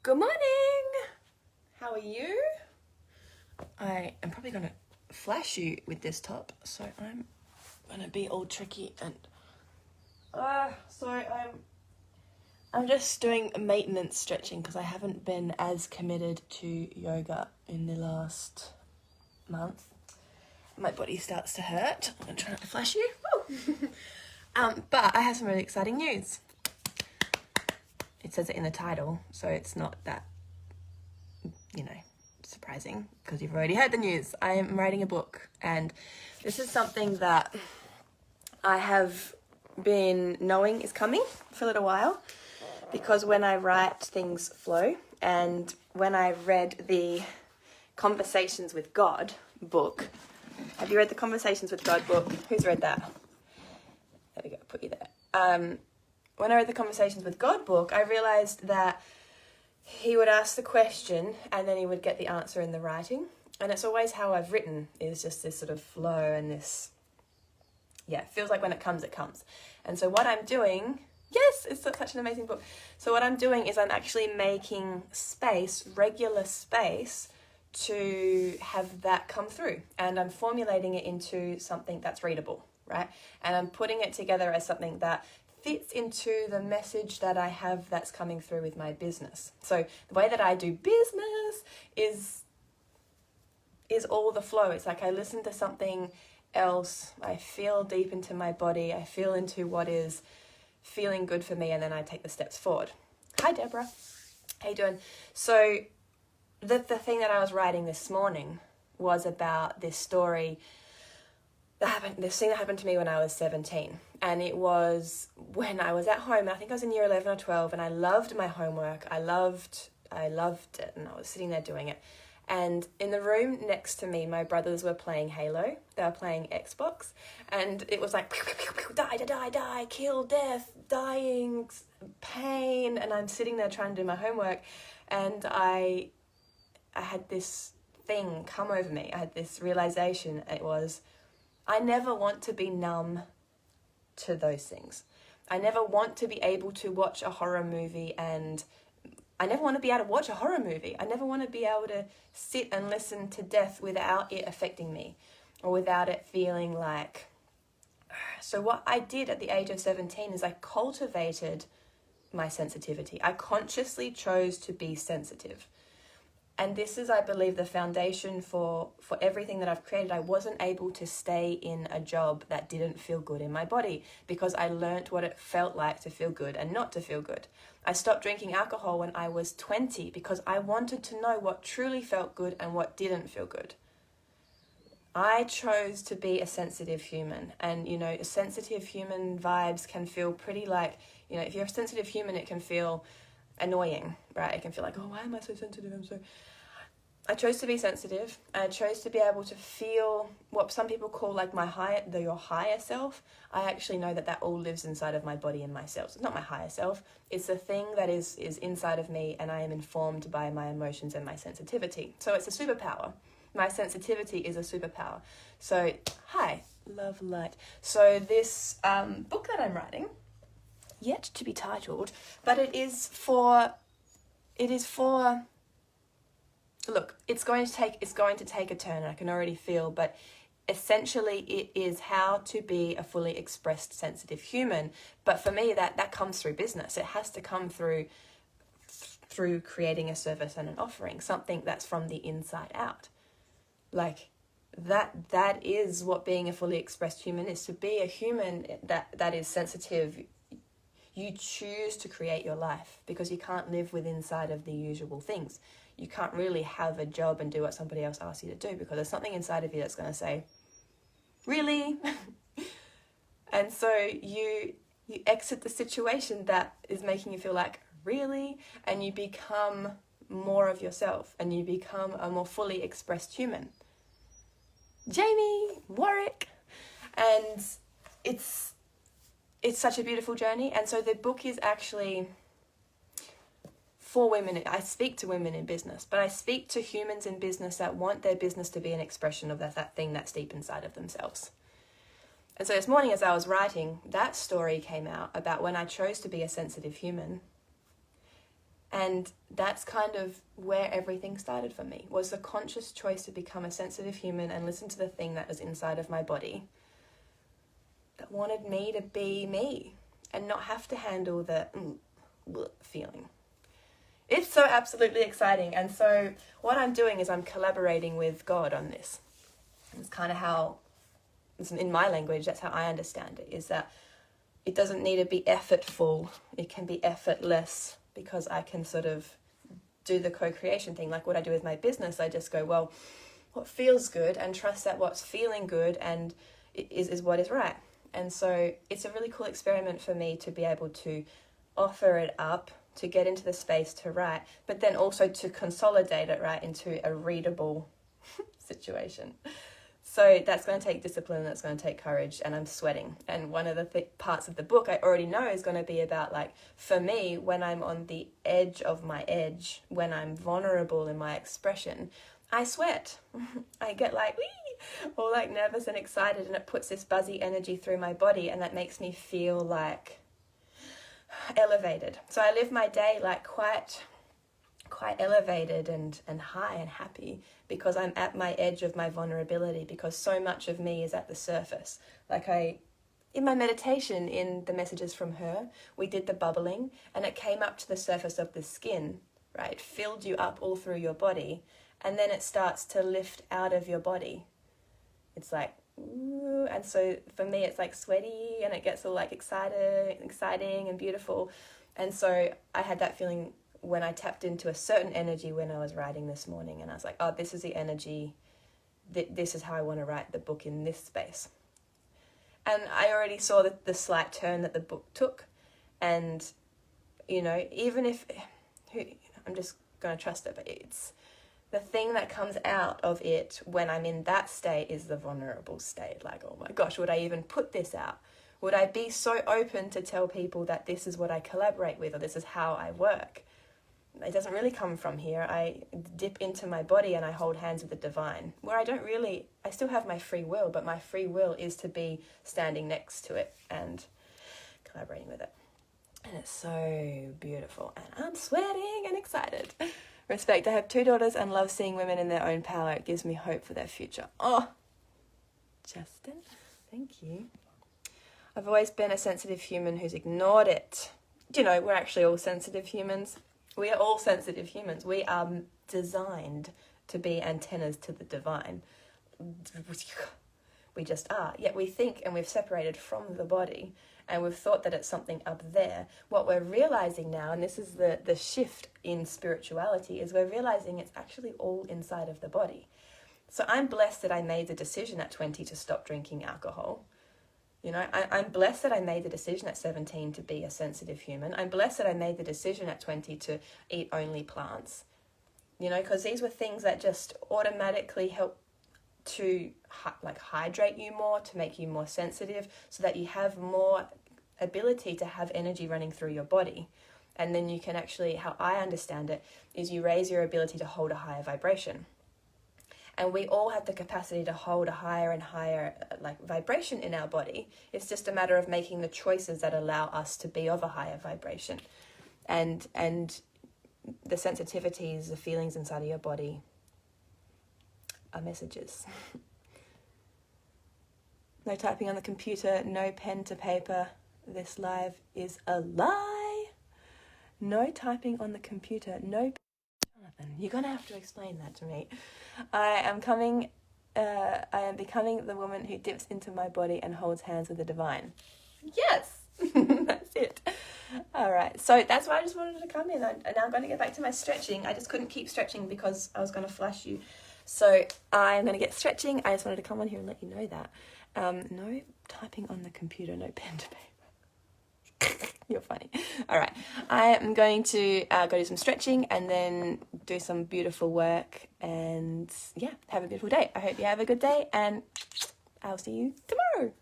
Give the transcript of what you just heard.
Good morning! How are you? I am probably going to flash you with this top, so I'm going to be all tricky and... I'm just doing maintenance stretching because I haven't been as committed to yoga in the last month. My body starts to hurt. I'm going to try not to flash you. But I have some really exciting news. It says it in the title, so it's not that, surprising because you've already heard the news. I am writing a book, and this is something that I have been knowing is coming for a little while, because when I write, things flow. And when I read the Conversations with God book, have you read the Conversations with God book? Who's read that? There we go, put you there. When I read the Conversations with God book, I realized that he would ask the question and then he would get the answer in the writing. And it's always how I've written, is just this sort of flow and this, it feels like when it comes, it comes. And so what I'm doing, yes, it's such an amazing book. So what I'm doing is I'm actually making space, regular space, to have that come through. And I'm formulating it into something that's readable, right? And I'm putting it together as something that fits into the message that I have that's coming through with my business. So the way that I do business is all the flow. It's like I listen to something else, I feel deep into my body, I feel into what is feeling good for me, and then I take the steps forward. Hi Deborah, how you doing? So the thing that I was writing this morning was about this story this thing that happened to me when I was 17. And it was when I was at home. I think I was in year 11 or 12, and I loved my homework. I loved it, and I was sitting there doing it. And in the room next to me, my brothers were playing Halo. They were playing Xbox, and it was like, die, kill, death, dying, pain. And I'm sitting there trying to do my homework, and I had this thing come over me. I had this realization. It was, I never want to be numb to those things. I never want to be able to watch a horror movie, and I never want to be able to watch a horror movie. I never want to be able to sit and listen to death without it affecting me, or without it feeling like... So what I did at the age of 17 is I cultivated my sensitivity. I consciously chose to be sensitive. And this is, I believe, the foundation for everything that I've created. I wasn't able to stay in a job that didn't feel good in my body, because I learnt what it felt like to feel good and not to feel good. I stopped drinking alcohol when I was 20 because I wanted to know what truly felt good and what didn't feel good. I chose to be a sensitive human. And, sensitive human vibes can feel pretty like, if you're a sensitive human, it can feel annoying, right? It can feel like, oh, why am I so sensitive? I chose to be sensitive. I chose to be able to feel what some people call like your higher self. I actually know that all lives inside of my body and my cells. It's not my higher self. It's the thing that is inside of me, and I am informed by my emotions and my sensitivity. So it's a superpower. My sensitivity is a superpower. So, hi, love, light. So this book that I'm writing, yet to be titled, but it is for look, it's going to take a turn, and I can already feel, but essentially it is how to be a fully expressed sensitive human. But for me, that comes through business. It has to come through creating a service and an offering, something that's from the inside out. Like that is what being a fully expressed human is. To be a human that is sensitive, you choose to create your life, because you can't live inside of the usual things. You can't really have a job and do what somebody else asks you to do, because there's something inside of you that's going to say, really? And so you exit the situation that is making you feel like, really? And you become more of yourself, and you become a more fully expressed human. Jamie, Warwick. And it's such a beautiful journey. And so the book is actually for women. I speak to women in business, but I speak to humans in business that want their business to be an expression of that thing that's deep inside of themselves. And so this morning, as I was writing, that story came out about when I chose to be a sensitive human. And that's kind of where everything started for me, was the conscious choice to become a sensitive human and listen to the thing that was inside of my body that wanted me to be me and not have to handle the feeling. It's so absolutely exciting. And so what I'm doing is I'm collaborating with God on this. It's kind of how, in my language, that's how I understand it, is that it doesn't need to be effortful. It can be effortless, because I can sort of do the co-creation thing. Like what I do with my business, I just go, well, what feels good, and trust that what's feeling good and is what is right. And so it's a really cool experiment for me to be able to offer it up, to get into the space to write, but then also to consolidate it right into a readable situation. So that's going to take discipline, that's going to take courage, and I'm sweating. And one of the parts of the book I already know is going to be about, like, for me, when I'm on the edge of my edge, when I'm vulnerable in my expression, I sweat. I get like, wee, all like nervous and excited, and it puts this buzzy energy through my body, and that makes me feel like elevated. So I live my day like quite elevated and high and happy, because I'm at my edge of my vulnerability, because so much of me is at the surface. Like in my meditation, in the messages from her, we did the bubbling, and it came up to the surface of the skin, right? It filled you up all through your body, and then it starts to lift out of your body. It's like, ooh, and so for me it's like sweaty, and it gets all like exciting and beautiful. And so I had that feeling when I tapped into a certain energy when I was writing this morning, and I was like, oh, this is the energy, this is how I want to write the book, in this space. And I already saw the slight turn that the book took, and, you know, even if, I'm just going to trust it, but it's the thing that comes out of it when I'm in that state is the vulnerable state. Like, oh my gosh, would I even put this out? Would I be so open to tell people that this is what I collaborate with, or this is how I work? It doesn't really come from here. I dip into my body and I hold hands with the divine, where I still have my free will, but my free will is to be standing next to it and collaborating with it. And it's so beautiful, and I'm sweating and excited. Respect. I have 2 daughters and love seeing women in their own power. It gives me hope for their future. Oh, Justin, thank you. I've always been a sensitive human who's ignored it. You know, we're actually all sensitive humans. We are all sensitive humans. We are designed to be antennas to the divine. We just are. Yet we think, and we've separated from the body, and we've thought that it's something up there. What we're realizing now, and this is the shift in spirituality, is we're realizing it's actually all inside of the body. So I'm blessed that I made the decision at 20 to stop drinking alcohol. You know, I'm blessed that I made the decision at 17 to be a sensitive human. I'm blessed that I made the decision at 20 to eat only plants. You know, because these were things that just automatically help to hydrate you more, to make you more sensitive, so that you have more ability to have energy running through your body. And then you can actually, how I understand it, is you raise your ability to hold a higher vibration. And we all have the capacity to hold a higher and higher vibration in our body. It's just a matter of making the choices that allow us to be of a higher vibration. And the sensitivities, the feelings inside of your body are messages. No typing on the computer, no pen to paper. This live is a lie. No typing on the computer, no. Jonathan, you're going to have to explain that to me. I am becoming the woman who dips into my body and holds hands with the divine. Yes, that's it. All right, so that's why I just wanted to come in. And now I'm going to get back to my stretching. I just couldn't keep stretching because I was going to flash you. So I'm going to get stretching. I just wanted to come on here and let you know that. No typing on the computer, no pen to paper. You're funny. All right. I am going to go do some stretching and then do some beautiful work. And yeah, have a beautiful day. I hope you have a good day, and I'll see you tomorrow.